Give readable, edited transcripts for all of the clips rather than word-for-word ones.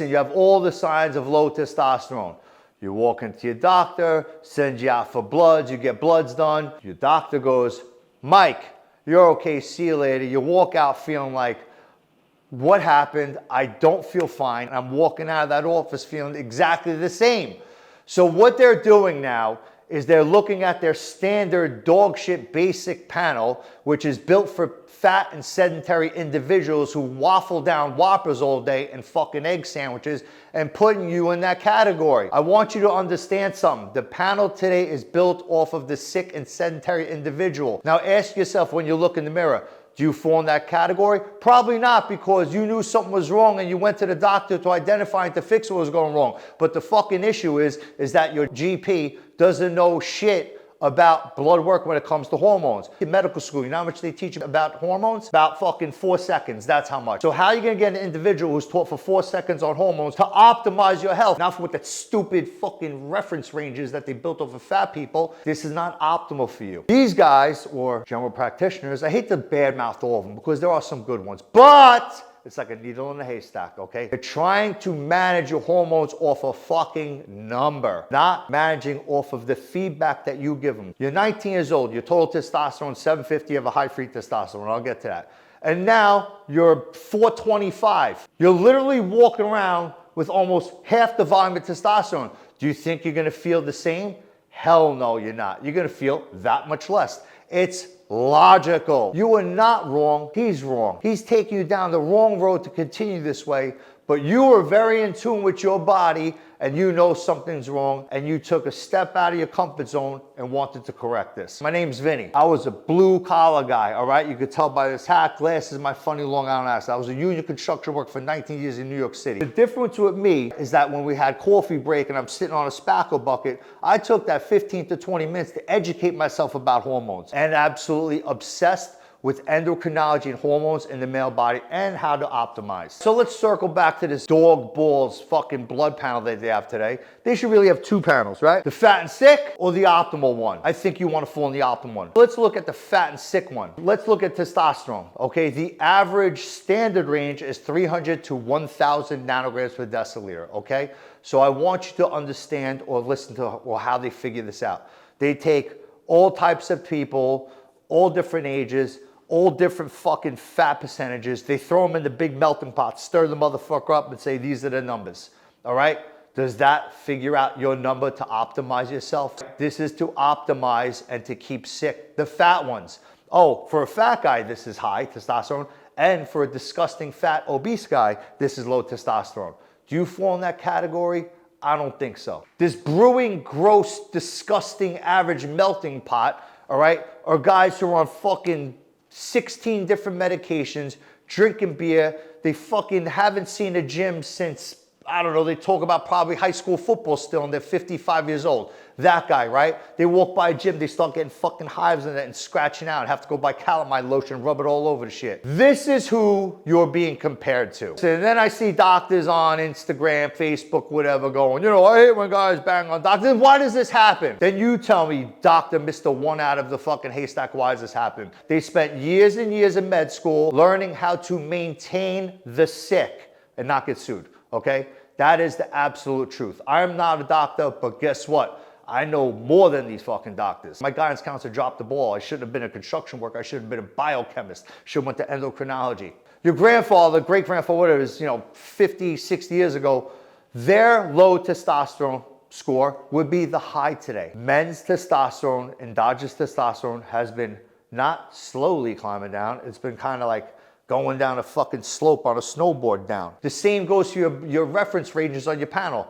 and you have all the signs of low testosterone. You walk into your doctor, sends you out for bloods, you get bloods done. Your doctor goes, Mike, you're okay, see you later. You walk out feeling like, what happened? I don't feel fine. I'm walking out of that office feeling exactly the same. So what they're doing now is they're looking at their standard dog shit basic panel, which is built for fat and sedentary individuals who waffle down Whoppers all day and fucking egg sandwiches, and putting you in that category. I want you to understand something. The panel today is built off of the sick and sedentary individual. Now ask yourself when you look in the mirror, do you fall in that category? Probably not, because you knew something was wrong and you went to the doctor to identify and to fix what was going wrong. But the fucking issue is that your GP doesn't know shit about blood work when it comes to hormones. In medical school, you know how much they teach about hormones? About fucking 4 seconds, that's how much. So how are you gonna get an individual who's taught for 4 seconds on hormones to optimize your health? Not with that stupid fucking reference ranges that they built over fat people. This is not optimal for you. These guys, or general practitioners, I hate to badmouth all of them because there are some good ones, but it's like a needle in a haystack, okay? They're trying to manage your hormones off a fucking number, not managing off of the feedback that you give them. You're 19 years old, your total testosterone 750, you have a high free testosterone, I'll get to that. And now you're 425. You're literally walking around with almost half the volume of testosterone. Do you think you're gonna feel the same? Hell no, you're not. You're gonna feel that much less. It's logical. You are not wrong. He's wrong. He's taking you down the wrong road to continue this way, but you are very in tune with your body and you know something's wrong and you took a step out of your comfort zone and wanted to correct this. My name's Vinny. I was a blue collar guy, all right? You could tell by this hat, glasses, my funny Long Island accent. I was a union construction worker for 19 years in New York City. The difference with me is that when we had coffee break and I'm sitting on a spackle bucket, I took that 15 to 20 minutes to educate myself about hormones and absolutely obsessed with endocrinology and hormones in the male body and how to optimize. So let's circle back to this dog balls fucking blood panel that they have today. They should really have 2 panels, right? The fat and sick or the optimal one? I think you want to fall in the optimal one. Let's look at the fat and sick one. Let's look at testosterone, okay? The average standard range is 300 to 1,000 nanograms per deciliter, okay? So I want you to understand or listen to how they figure this out. They take all types of people, all different ages, all different fucking fat percentages. They throw them in the big melting pot, stir the motherfucker up and say, these are the numbers, all right? Does that figure out your number to optimize yourself? This is to optimize and to keep sick the fat ones. Oh, for a fat guy, this is high testosterone. And for a disgusting fat obese guy, this is low testosterone. Do you fall in that category? I don't think so. This brewing, gross, disgusting average melting pot, all right, are guys who are on fucking 16 different medications, drinking beer. They fucking haven't seen a gym since, I don't know, they talk about probably high school football still and they're 55 years old. That guy, right? They walk by a gym, they start getting fucking hives in it and scratching out and have to go buy calamine lotion and rub it all over the shit. This is who you're being compared to. So then I see doctors on Instagram, Facebook, whatever going, you know, I hate when guys bang on doctors. Why does this happen? Then you tell me, Dr. Mr. One out of the fucking haystack, why does this happen? They spent years and years in med school learning how to maintain the sick and not get sued, okay? That is the absolute truth. I'm not a doctor, but guess what? I know more than these fucking doctors. My guidance counselor dropped the ball. I shouldn't have been a construction worker. I should have been a biochemist. Should have went to endocrinology. Your grandfather, great-grandfather, whatever it is, 50, 60 years ago, their low testosterone score would be the high today. Men's testosterone, endogenous testosterone, has been not slowly climbing down. It's been kind of like going down a fucking slope on a snowboard down. The same goes to your reference ranges on your panel.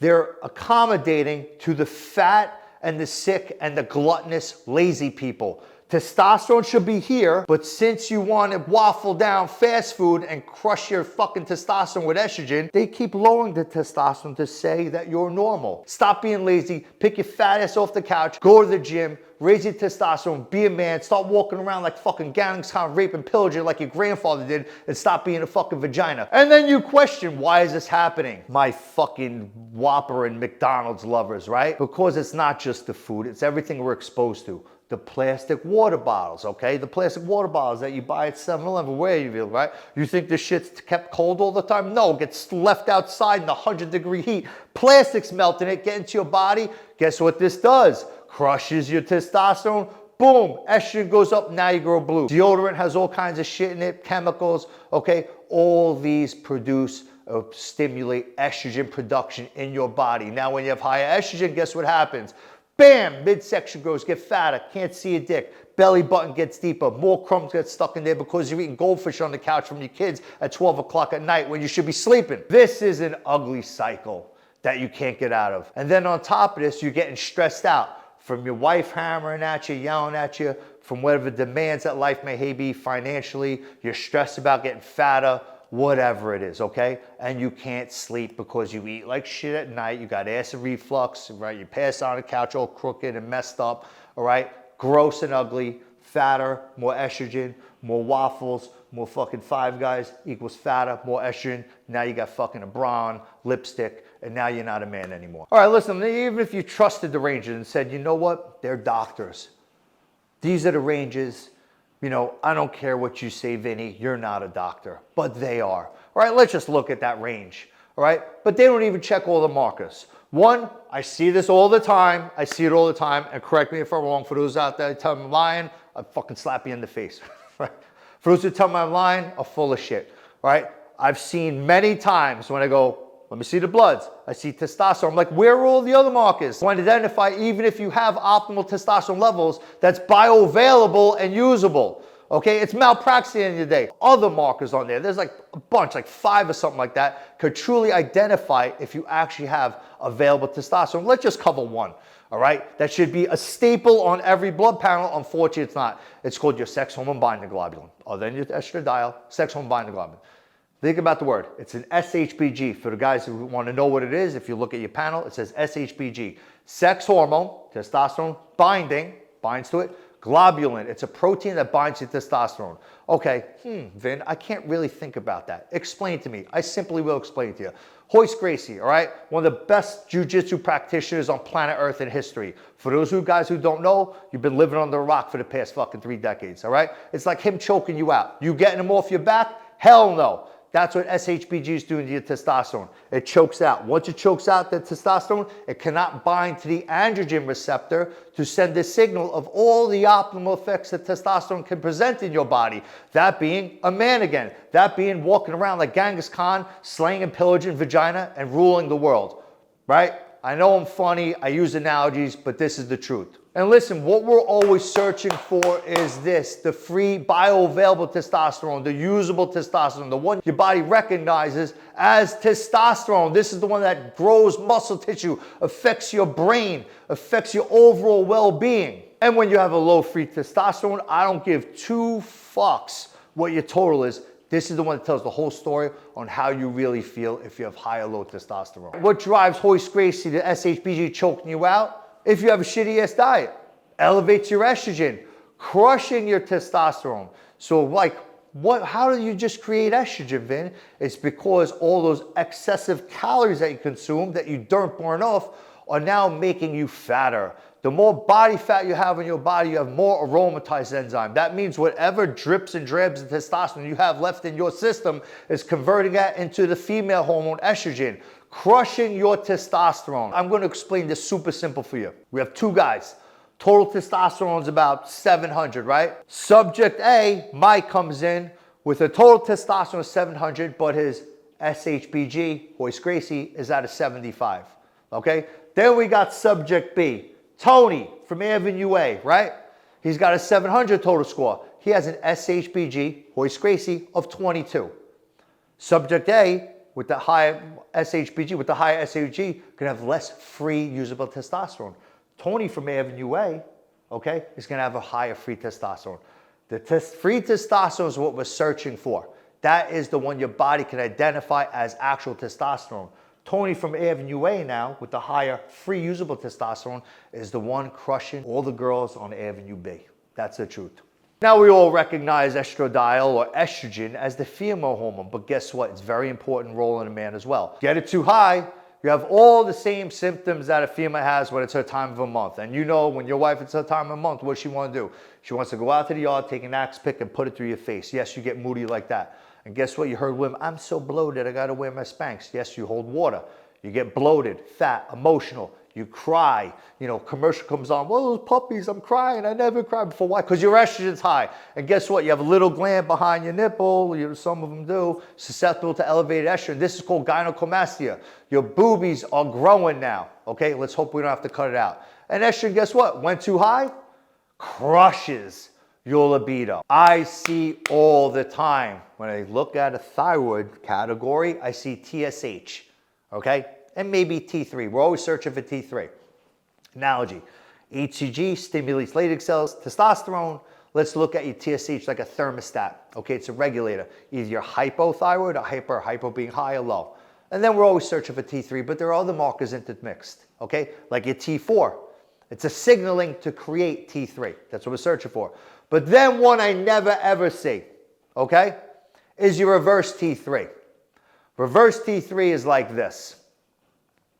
They're accommodating to the fat and the sick and the gluttonous, lazy people. Testosterone should be here, but since you want to waffle down fast food and crush your fucking testosterone with estrogen, they keep lowering the testosterone to say that you're normal. Stop being lazy, pick your fat ass off the couch, go to the gym, raise your testosterone, be a man, start walking around like fucking Genghis Khan, rape and pillager like your grandfather did, and stop being a fucking vagina. And then you question, why is this happening? My fucking Whopper and McDonald's lovers, right? Because it's not just the food, it's everything we're exposed to. The plastic water bottles, okay? The plastic water bottles that you buy at 7-Eleven, where you feel, right? You think this shit's kept cold all the time? No, it gets left outside in the 100-degree heat. Plastic's melting it, get into your body. Guess what this does? Crushes your testosterone. Boom, estrogen goes up, now you grow blue. Deodorant has all kinds of shit in it, chemicals, okay? All these produce or stimulate estrogen production in your body. Now, when you have higher estrogen, guess what happens? Bam, midsection grows, get fatter, can't see a dick, belly button gets deeper, more crumbs get stuck in there because you're eating goldfish on the couch from your kids at 12 o'clock at night when you should be sleeping. This is an ugly cycle that you can't get out of. And then on top of this, you're getting stressed out from your wife hammering at you, yelling at you, from whatever demands that life may be financially. You're stressed about getting fatter, whatever it is, okay? And you can't sleep because you eat like shit at night. You got acid reflux, right? You pass out on the couch all crooked and messed up, all right? Gross and ugly, fatter, more estrogen, more waffles, more fucking Five Guys equals fatter, more estrogen. Now you got fucking a bra on, lipstick, and now you're not a man anymore. All right, listen, even if you trusted the Rangers and said, you know what? They're doctors. These are the Rangers. You know, I don't care what you say, Vinny, you're not a doctor, but they are. All right, let's just look at that range, all right? But they don't even check all the markers. One, I see this all the time. I see it all the time, and correct me if I'm wrong. For those out there tell me I'm lying, I'll fucking slap you in the face, right? For those who tell me I'm lying, are full of shit, right? I've seen many times when I go, let me see the bloods. I see testosterone. I'm like, where are all the other markers? I want to identify, even if you have optimal testosterone levels, that's bioavailable and usable. Okay, it's malpractice at the end of the day. Other markers on there, there's like a bunch, like 5 or something like that, could truly identify if you actually have available testosterone. Let's just cover one, all right? That should be a staple on every blood panel. Unfortunately, it's not. It's called your sex hormone binding globulin, other than your estradiol, sex hormone binding globulin. Think about the word. It's an SHBG. For the guys who want to know what it is, if you look at your panel, it says SHBG. Sex hormone, testosterone, binding, binds to it. Globulin, it's a protein that binds to testosterone. Okay, Vin, I can't really think about that. Explain to me. I simply will explain to you. Royce Gracie, all right? One of the best jiu-jitsu practitioners on planet Earth in history. For those guys who don't know, you've been living under a rock for the past fucking 3 decades, all right? It's like him choking you out. You getting him off your back? Hell no. That's what SHBG is doing to your testosterone. It chokes out. Once it chokes out the testosterone, it cannot bind to the androgen receptor to send a signal of all the optimal effects that testosterone can present in your body. That being a man again. That being walking around like Genghis Khan, slaying and pillaging vagina and ruling the world. Right? I know I'm funny, I use analogies, but this is the truth. And listen, what we're always searching for is this, the free bioavailable testosterone, the usable testosterone, the one your body recognizes as testosterone. This is the one that grows muscle tissue, affects your brain, affects your overall well-being. And when you have a low free testosterone, I don't give 2 fucks what your total is. This is the one that tells the whole story on how you really feel if you have high or low testosterone. What drives Royce Gracie to SHBG choking you out? If you have a shitty ass diet, elevates your estrogen, crushing your testosterone. So like, how do you just create estrogen, Vin? It's because all those excessive calories that you consume that you don't burn off are now making you fatter. The more body fat you have in your body, you have more aromatase enzyme. That means whatever drips and drabs of testosterone you have left in your system is converting that into the female hormone estrogen, crushing your testosterone. I'm going to explain this super simple for you. We have 2 guys. Total testosterone is about 700, right? Subject A, Mike, comes in with a total testosterone of 700, but his SHBG, Royce Gracie, is at a 75, okay? Then we got subject B, Tony from Avenue A, right? He's got a 700 total score. He has an SHBG, Royce Gracie, of 22. Subject A, with the high SHBG, with the high SHBG, can have less free usable testosterone. Tony from Avenue A, okay, is going to have a higher free testosterone. The free testosterone is what we're searching for. That is the one your body can identify as actual testosterone. Tony from Avenue A now, with the higher free usable testosterone, is the one crushing all the girls on Avenue B. That's the truth. Now we all recognize estradiol or estrogen as the female hormone, but guess what? It's a very important role in a man as well. Get it too high, you have all the same symptoms that a female has when it's her time of a month. And you know, when your wife, it's her time of a month, what does she want to do? She wants to go out to the yard, take an axe pick and put it through your face. Yes, you get moody like that. And guess what? You heard women, I'm so bloated, I got to wear my Spanx. Yes, you hold water. You get bloated, fat, emotional. You cry. You know, commercial comes on, well, those puppies, I'm crying. I never cried before. Why? Because your estrogen's high. And guess what? You have a little gland behind your nipple. Some of them do. Susceptible to elevated estrogen. This is called gynecomastia. Your boobies are growing now. Okay, let's hope we don't have to cut it out. And estrogen, guess what? Went too high, crushes your libido. I see all the time when I look at a thyroid category, I see TSH. Okay? And maybe T3. We're always searching for T3. Analogy. HCG stimulates Leydig cells. Testosterone, let's look at your TSH like a thermostat. Okay, it's a regulator. Either you're hypothyroid or hypo being high or low. And then we're always searching for T3, but there are other markers intermixed. Okay, like your T4. It's a signaling to create T3. That's what we're searching for. But then one I never ever see, okay, is your reverse T3. Reverse T3 is like this.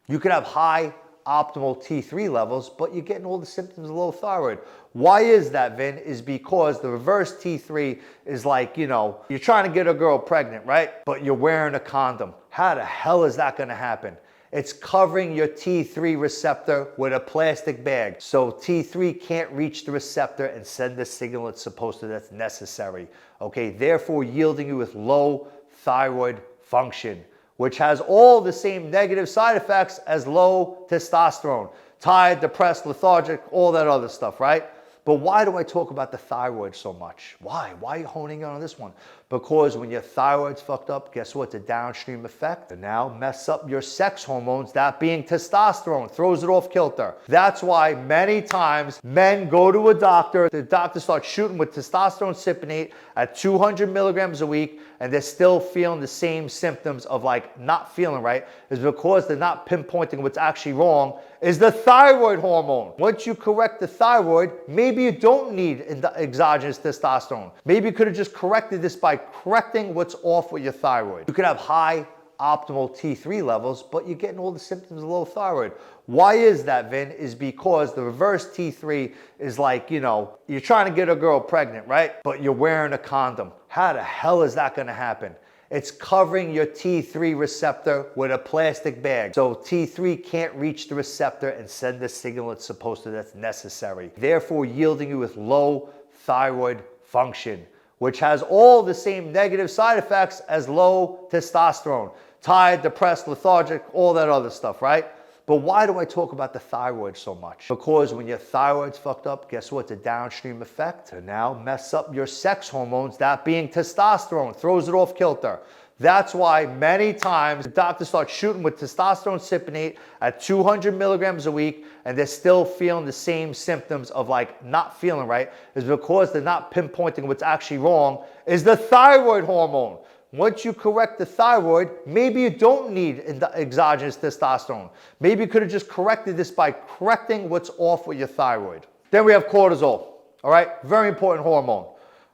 You can have high optimal T3 levels, but you're getting all the symptoms of low thyroid. Why is that, Vin? Is because the reverse T3 is like, you know, you're trying to get a girl pregnant, right? But you're wearing a condom. How the hell is that going to happen? It's covering your T3 receptor with a plastic bag. So T3 can't reach the receptor and send the signal it's supposed to, that's necessary. Okay, therefore yielding you with low thyroid function, which has all the same negative side effects as low testosterone. Tired, depressed, lethargic, all that other stuff, right? But why do I talk about the thyroid so much? Why? Why are you honing in on this one? Because when your thyroid's fucked up, guess what? The downstream effect, and now mess up your sex hormones, that being testosterone, throws it off kilter. That's why many times men go to a doctor, the doctor starts shooting with testosterone cypionate at 200 milligrams a week, and they're still feeling the same symptoms of like not feeling right, is because they're not pinpointing what's actually wrong, is the thyroid hormone. Once you correct the thyroid, maybe you don't need exogenous testosterone. Maybe you could have just corrected this by correcting what's off with your thyroid. You could have high optimal T3 levels, but you're getting all the symptoms of low thyroid. Why is that, Vin? Is because the reverse T3 is like, you know, you're trying to get a girl pregnant, right? But you're wearing a condom. How the hell is that going to happen? It's covering your T3 receptor with a plastic bag. So T3 can't reach the receptor and send the signal it's supposed to, that's necessary. Therefore yielding you with low thyroid function, which has all the same negative side effects as low testosterone. Tired, depressed, lethargic, all that other stuff, right? But why do I talk about the thyroid so much? Because when your thyroid's fucked up, guess what? The downstream effect, and now mess up your sex hormones, that being testosterone, throws it off kilter. That's why many times the doctor starts shooting with testosterone cypionate at 200 milligrams a week, and they're still feeling the same symptoms of like not feeling right, is because they're not pinpointing what's actually wrong, is the thyroid hormone. Once you correct the thyroid, maybe you don't need exogenous testosterone. Maybe you could have just corrected this by correcting what's off with your thyroid. Then we have cortisol, all right? Very important hormone,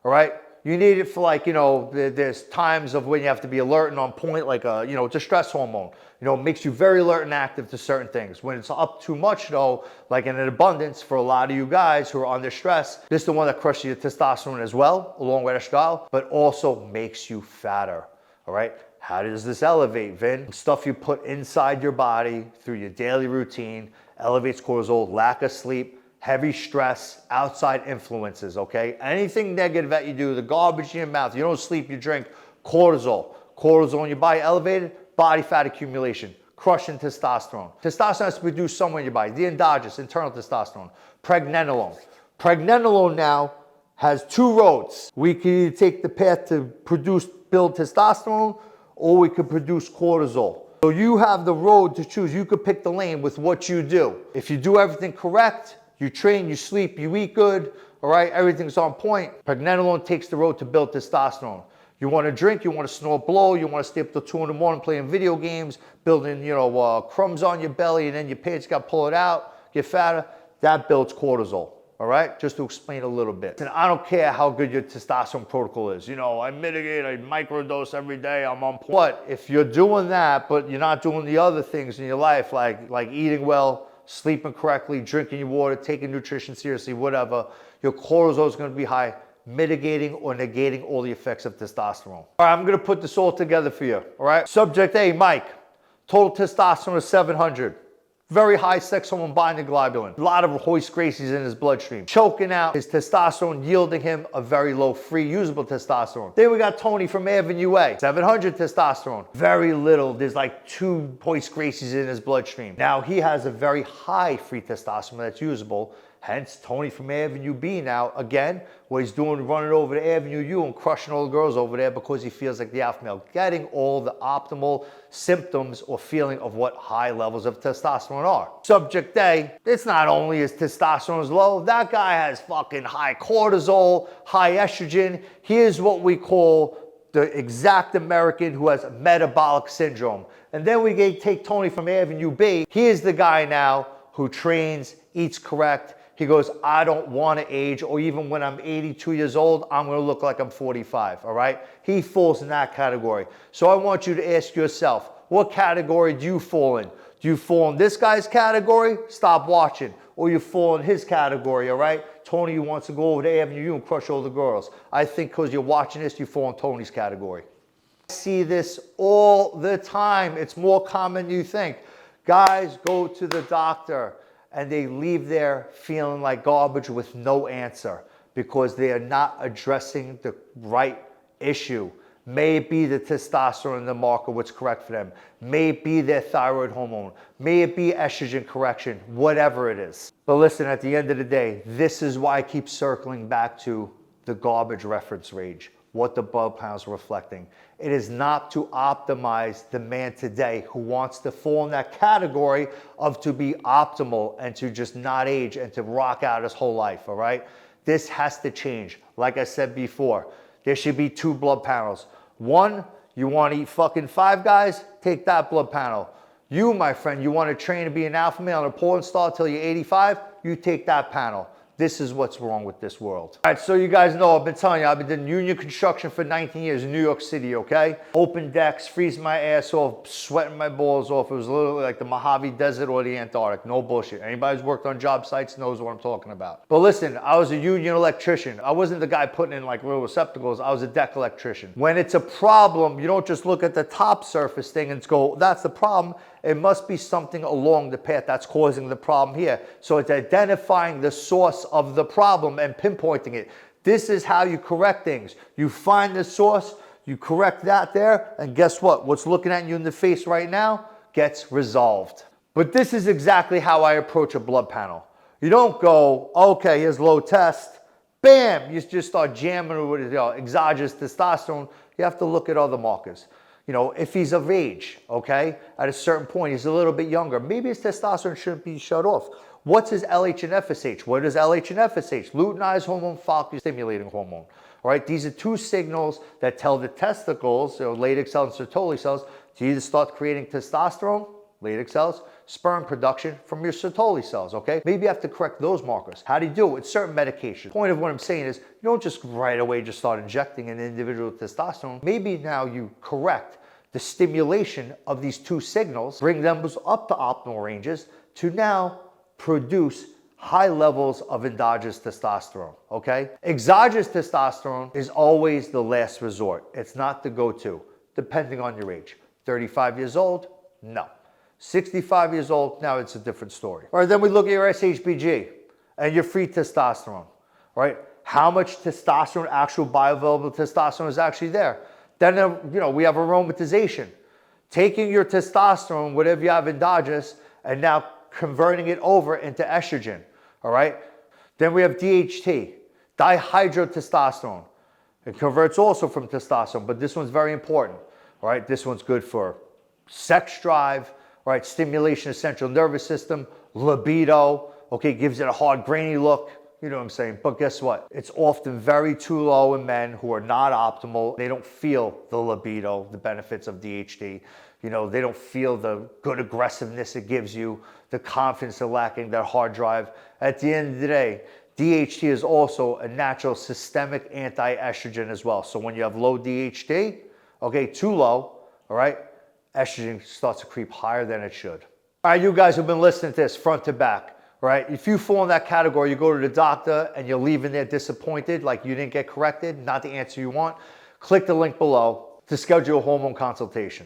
all right? You need it for like, you know, there's times of when you have to be alert and on point, like, you know, it's a stress hormone. You know, it makes you very alert and active to certain things. When it's up too much though, like in an abundance for a lot of you guys who are under stress, this is the one that crushes your testosterone as well, along with estradiol, but also makes you fatter, all right? How does this elevate, Vin? Stuff you put inside your body through your daily routine elevates cortisol, lack of sleep, heavy stress, outside influences, okay? Anything negative that you do, the garbage in your mouth, you don't sleep, you drink, cortisol. Cortisol in your body elevated, body fat accumulation, crushing testosterone. Testosterone has to be produced somewhere in your body, the endogenous, internal testosterone, pregnenolone. Pregnenolone now has two roads. We can either take the path to build testosterone, or we could produce cortisol. So you have the road to choose. You could pick the lane with what you do. If you do everything correct, you train, you sleep, you eat good, all right, everything's on point. Pregnenolone takes the road to build testosterone. You want to drink, you want to snort blow, you want to stay up till 2 in the morning playing video games, building, you know, crumbs on your belly, and then your pants got pulled out, get fatter, that builds cortisol. all right? Just to explain a little bit. And I don't care how good your testosterone protocol is. You know, I mitigate, I microdose every day, I'm on point. But if you're doing that, but you're not doing the other things in your life, like eating well, sleeping correctly, drinking your water, taking nutrition seriously, whatever, your cortisol is going to be high, mitigating or negating all the effects of testosterone. All right, I'm going to put this all together for you, all right? Subject A, Mike, total testosterone is 700. Very high sex hormone binding globulin. A lot of Royce Gracie's in his bloodstream. Choking out his testosterone, yielding him a very low free usable testosterone. Then we got Tony from Avenue A. 700 testosterone. Very little. There's like 2 Royce Gracie's in his bloodstream. Now he has a very high free testosterone that's usable. Hence, Tony from Avenue B now, again, what he's doing, running over to Avenue U and crushing all the girls over there because he feels like the alpha male, getting all the optimal symptoms or feeling of what high levels of testosterone are. Subject A, it's not only his testosterone is low, that guy has fucking high cortisol, high estrogen. Here's what we call the exact American who has metabolic syndrome. And then we take Tony from Avenue B. Here's the guy now who trains, eats correct. He goes, I don't want to age, or even when I'm 82 years old, I'm going to look like I'm 45, all right? He falls in that category. So I want you to ask yourself, what category do you fall in? Do you fall in this guy's category? Stop watching. Or you fall in his category, all right? Tony wants to go over to Avenue U and crush all the girls. I think because you're watching this, you fall in Tony's category. I see this all the time. It's more common than you think. Guys go to the doctor and they leave there feeling like garbage with no answer because they are not addressing the right issue. May it be the testosterone in the marker, what's correct for them. May it be their thyroid hormone. May it be estrogen correction, whatever it is. But listen, at the end of the day, this is why I keep circling back to the garbage reference range, what the blood panels are reflecting. It is not to optimize the man today who wants to fall in that category of to be optimal and to just not age and to rock out his whole life, all right? This has to change. Like I said before, there should be 2 blood panels. One, you want to eat fucking 5 guys? Take that blood panel. You, my friend, you want to train to be an alpha male and a porn star till you're 85? You take that panel. This is what's wrong with this world. All right, so you guys know, I've been telling you, I've been doing union construction for 19 years in New York City, okay? Open decks, freezing my ass off, sweating my balls off. It was literally like the Mojave Desert or the Antarctic, no bullshit. Anybody who's worked on job sites knows what I'm talking about. But listen, I was a union electrician. I wasn't the guy putting in like little receptacles. I was a deck electrician. When it's a problem, you don't just look at the top surface thing and go, that's the problem. It must be something along the path that's causing the problem here. So it's identifying the source of the problem and pinpointing it. This is how you correct things. You find the source, you correct that there, and guess what? What's looking at you in the face right now gets resolved. But this is exactly how I approach a blood panel. You don't go, okay, here's low test, bam, you just start jamming with exogenous testosterone. You have to look at other markers. You know, if he's of age, okay, at a certain point, he's a little bit younger, maybe his testosterone shouldn't be shut off. What's his LH and FSH? What is LH and FSH? Luteinized hormone, follicle stimulating hormone. All right, these are 2 signals that tell the testicles, Leydig cells and Sertoli cells, to either start creating testosterone, Leydig cells, sperm production from your Sertoli cells, okay? Maybe you have to correct those markers. How do you do it? With certain medications. The point of what I'm saying is, you don't just right away just start injecting an individual testosterone. Maybe now you correct the stimulation of these 2 signals, bring them up to optimal ranges to now produce high levels of endogenous testosterone, okay? Exogenous testosterone is always the last resort. It's not the go-to, depending on your age. 35 years old? No. 65 years old, now it's a different story. All right, then we look at your SHBG and your free testosterone, right? How much testosterone, actual bioavailable testosterone is actually there? Then, we have aromatization. Taking your testosterone, whatever you have endogenous, and now converting it over into estrogen, all right? Then we have DHT, dihydrotestosterone. It converts also from testosterone, but this one's very important, all right? This one's good for sex drive, right? Stimulation of central nervous system, libido, okay, gives it a hard, grainy look. You know what I'm saying? But guess what? It's often very too low in men who are not optimal. They don't feel the libido, the benefits of DHT. They don't feel the good aggressiveness it gives you, the confidence they're lacking, that hard drive. At the end of the day, DHT is also a natural systemic anti-estrogen as well. So when you have low DHT, okay, too low, all right, estrogen starts to creep higher than it should. All right, you guys who've been listening to this front to back, all right, if you fall in that category, you go to the doctor and you're leaving there disappointed, like you didn't get corrected, not the answer you want, click the link below to schedule a hormone consultation.